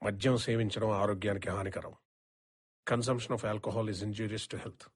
మద్యం సేవించడం ఆరోగ్యానికి హానికరం. Consumption of alcohol is injurious to health.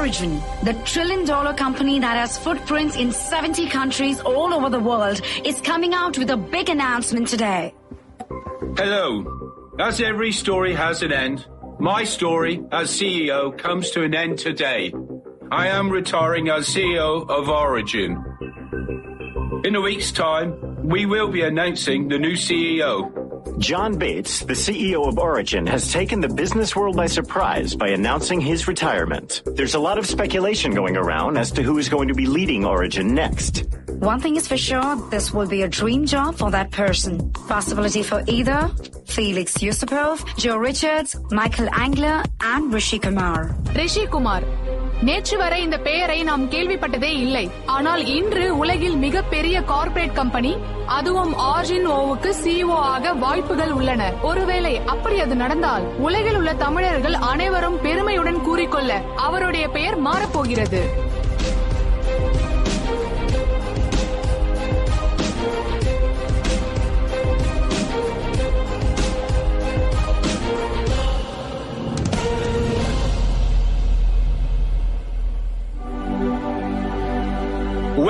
Origin, the trillion-dollar company that has footprints in 70 countries all over the world, is coming out with a big announcement today. Hello. As every story has an end, my story as CEO comes to an end today. I am retiring as CEO of Origin. In a week's time, we will be announcing the new CEO. John Bates, the CEO of Origin, has taken the business world by surprise by announcing his retirement. There's a lot of speculation going around as to who is going to be leading Origin next. One thing is for sure, this will be a dream job for that person. Possibility for either Felix Yusupov, Joe Richards, Michael Angler and Rishi Kumar. Rishi Kumar. நேற்று வரை இந்த பெயரை நாம் கேள்விப்பட்டதே இல்லை. ஆனால் இன்று உலகில் மிகப்பெரிய கார்ப்பரேட் கம்பெனி, அதுவும் ஆர்ஜின் ஓவுக்கு சிஇஓ ஆக வாய்ப்புகள் உள்ளன. ஒருவேளை அப்படி அது நடந்தால் உலகில் உள்ள தமிழர்கள் அனைவரும் பெருமையுடன் கூறிக்கொள்ள அவருடைய பெயர் மாறப்போகிறது.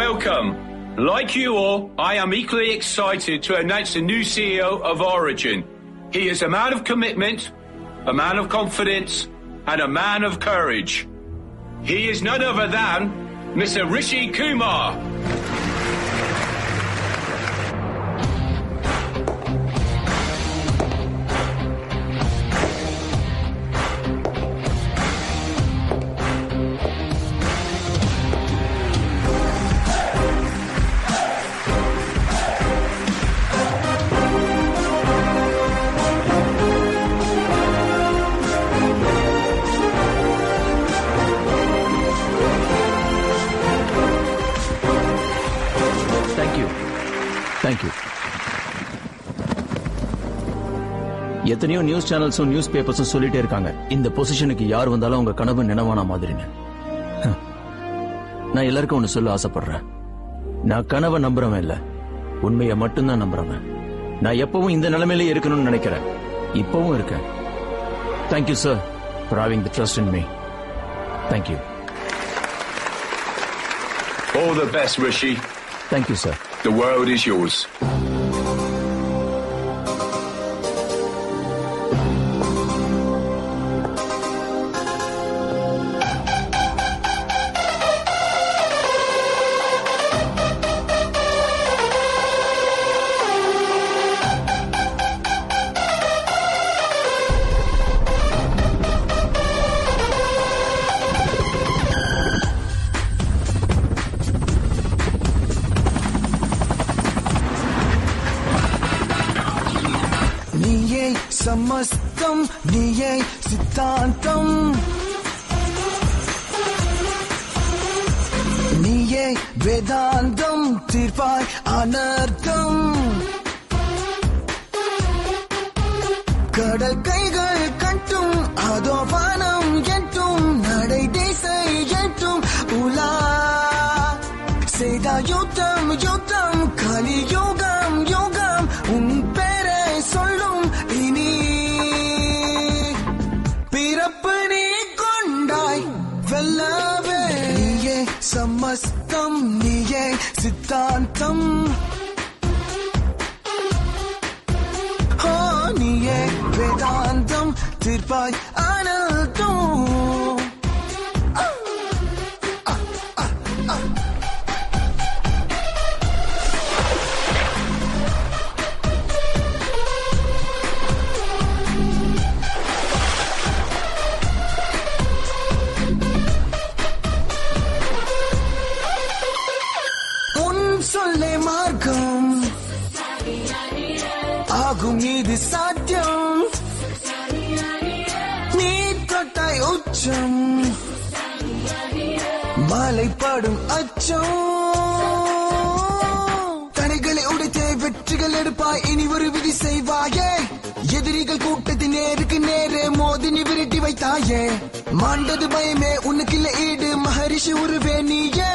Welcome. Like you all, I am equally excited to announce the new CEO of Origin. He is a man of commitment, a man of confidence, and a man of courage. He is none other than Mr. Rishi Kumar. Thank you. எத்தனையோ news சேனல்ஸும் news பேப்பர்ஸும் சொல்லிட்டே இருக்காங்க, இந்த பொசிஷனுக்கு யார் வந்தாலும் உங்க கனவு நினைவான மாதிரின்னு. நான் எல்லாருக்கும் ஒண்ணு சொல்ல ஆசைப்படுறேன். நான் கனவை நம்புறவன் இல்ல, உண்மையை மட்டும்தான் நம்புறவன். நான் எப்பவும் இந்த நிலைமையிலே இருக்கணும்னு நினைக்கிறேன், இப்பவும் இருக்கேன். Thank you sir for having the trust in me. Thank you. All the best, Rishi. Thank you, sir. The world is yours. समस्तं निये सिद्धांतं निये वेदांतं तीर्पाय अनर्थं கடல் கைகள் கட்டும் அதோ வானம் எட்டும் நடை திசை எட்டும் உலா செய்த யுத்தம் யுத்தம் கலி யோகம் யோகம் உன் பேரை சொல்லும் இனி பிறப்பு நீ கொண்டாய் வெல்லவே நீயே சமஸ்தம் நீயே சித்தாந்தம் வேதாந்தம் தீர்ப்பாய் அனல்தும். சொல்லே மார்க்கம் ஆகும் இது சாத்தியம். நீ தொட்டாய் உச்சம் மாலைப்படும் அச்சம். தடைகளை உடைத்தே வெற்றிகள் எடுப்பாய். இனி ஒரு விதி செய்வாயே. எதிரிகள் கூட்டத்தின் நேருக்கு நேரே மோதி நீ விரட்டி வைத்தாயே. மாண்டது பயமே உனக்குள்ள ஈடு மகரிஷி உருவே நீயே.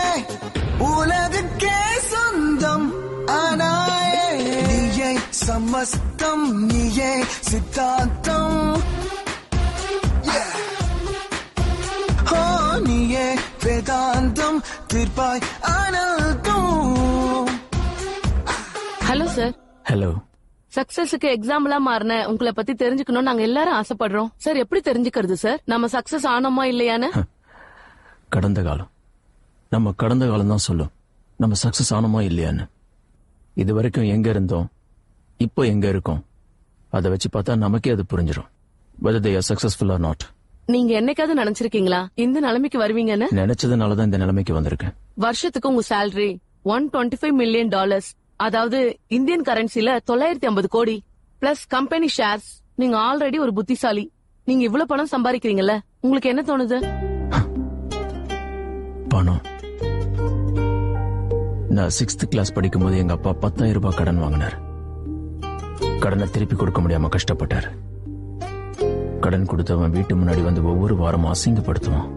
உலகுக்கே சொந்தம் ஆனாயே. நீயே சமஸ்தம் நீயே சித்தாந்தம். நீயே வேதாந்தம் தீர்ப்பாய் அனல்தும். Hello sir. ஹலோ. சக்சஸுக்கு எக்ஸாம்பிளா மாறின உங்களை பத்தி தெரிஞ்சுக்கணும் நாங்க எல்லாரும் ஆசைப்படுறோம் சார். எப்படி தெரிஞ்சுக்கிறது சார் நம்ம சக்சஸ் ஆனோமா இல்லையான்னு? கடந்த காலம் நம்ம கடந்த காலம் தான் சொல்லும் நம்ம சக்சஸ் ஆனோமா இல்லையான்னு. இது வரைக்கும் எங்க இருந்தோம் இப்போ எங்க இருக்கோம் அதை வச்சு பார்த்தா நமக்கே அது புரிஞ்சிடும் whether they are successful or not. நீங்க என்னைக்காவது நினைச்சிருக்கீங்களா இந்த நிலைமைக்கு வருவீங்கன்னு? நினைச்சதுனாலதான் இந்த நிலைமைக்கு வந்திருக்கேன். வருஷத்துக்கு உங்க சேலரி $125 million, அதாவது இந்தியன் கரன்சில 950 கோடி பிளஸ் கம்பெனி ஷேர்ஸ். நீங்க ஆல்ரெடி ஒரு புத்திசாலி. நீங்க இவ்வளவு பணம் சம்பாதிக்கிறீங்கல்ல, உங்களுக்கு என்ன தோணுது? பணம். நான் 6th கிளாஸ் படிக்கும் போது எங்க அப்பா 10,000 ரூபாய் கடன் வாங்கினார். கடனை திருப்பி கொடுக்க முடியாம கஷ்டப்பட்டார். கடன் கொடுத்தவன் வீட்டு முன்னாடி வந்து ஒவ்வொரு வாரமும் அசிங்கப்படுத்துவான்.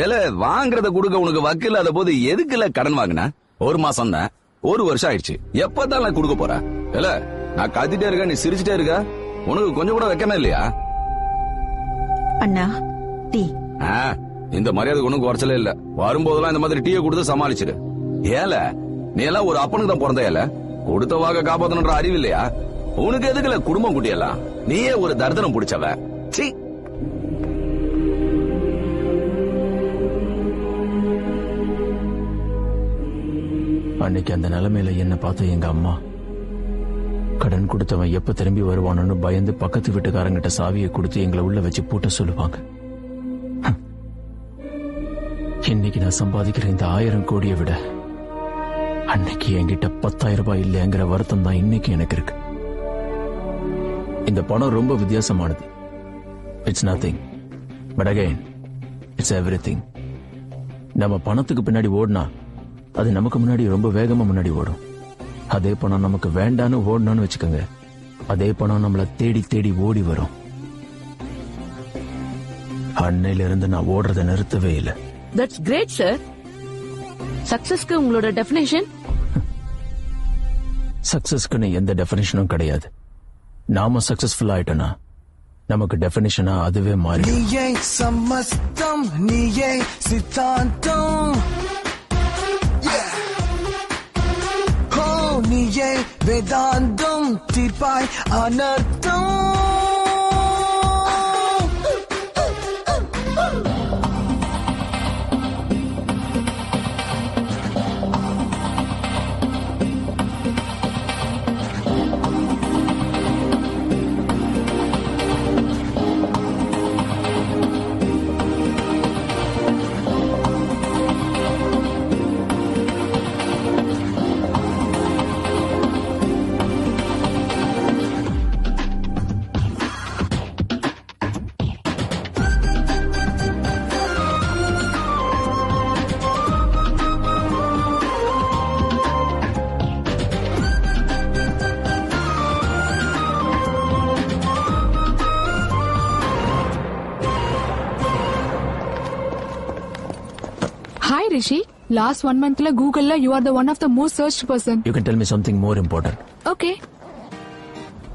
ஏல வாங்குறத கொடுக்க உனக்கு வக்கில்லாத போது எதுக்குல கடன் வாங்கின? ஒரு மாசம் தான், ஒரு வருஷம் ஆயிடுச்சு. எப்பதான் நான் கொடுக்க போற? ஏல நான் கத்திட்டே இருக்க, நீ சிரிச்சுட்டே இருக்க. உனக்கு கொஞ்சம் கூட வைக்கமே இல்லையா? அண்ணா டீ. இந்த மரியாதை ஒண்ணும் குறைச்சலே இல்ல. வரும்போதெல்லாம் இந்த மாதிரி டீயை கொடுத்து சமாளிச்சிடு. ஏல நீ எல்லாம் ஒரு அப்பனுக்கு தான் பிறந்த. ஏல கொடுத்த வாக்க காப்பாத்தணுன்ற அறிவு இல்லையா உனக்கு? எதுக்குல குடும்பம் குட்டியெல்லாம்? நீயே ஒரு தர்தனம் பிடிச்சவ. சீ. அன்னைக்கு அந்த நிலைமையில என்ன பார்த்த எங்க அம்மா கடன் கொடுத்தவன் எப்ப திரும்பி வருவானு பயந்து பக்கத்து வீட்டுக்காரங்கிட்ட சாவியை கொடுத்து எங்களை உள்ள வச்சு பூட்ட சொல்லுவாங்க. இன்னைக்கு நான் சம்பாதிக்கிற இந்த 1000 கோடியை விட அன்னைக்கு என்கிட்ட 10,000 ரூபாய் இல்லைங்கிற வருத்தம் தான் இன்னைக்கு எனக்கு இருக்கு. இந்த பணம் ரொம்ப வித்தியாசமானது. It's nothing but again it's everything. நம்ம பணத்துக்கு பின்னாடி ஓடினா அது நமக்கு முன்னாடி ரொம்ப வேகமா முன்னாடி ஓடும். அதே பணம் நமக்கு வேண்டான்னு ஓடணும்னு வச்சுக்கோங்க, அதே பணம் நம்மள தேடி தேடி ஓடி வரும். அன்னையில இருந்து நான் ஓடுறத நிறுத்தவே இல்லை. That's great sir. சக்சஸ்க்கு உங்களோட டெஃபினேஷன்? சக்சஸ்க்குன்னு எந்த டெஃபினேஷனும் கிடையாது. நாம சக்சஸ்ஃபுல் ஆயிட்டோம்னா நமக்கு டெஃபினேஷனா அதுவே மாறி. நீயே சமஸ்தம் நீயே சித்தாந்தம். நீயே வேதாந்தம் தீர்ப்பாய் அனர்த்தம். Hi Rishi, last 1 month la Google la you are the one of the most searched person. You can tell me something more important. Okay.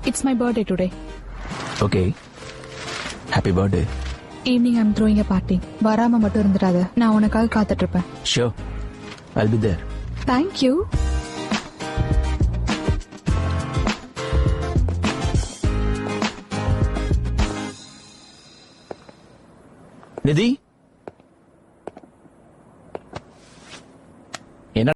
It's my birthday today. Okay. Happy birthday. Evening I'm throwing a party. வராம மட்டும் இருந்துடாத. நான் உனக்காக காத்துட்டு இருப்பேன். Sure. I'll be there. Thank you. நிதி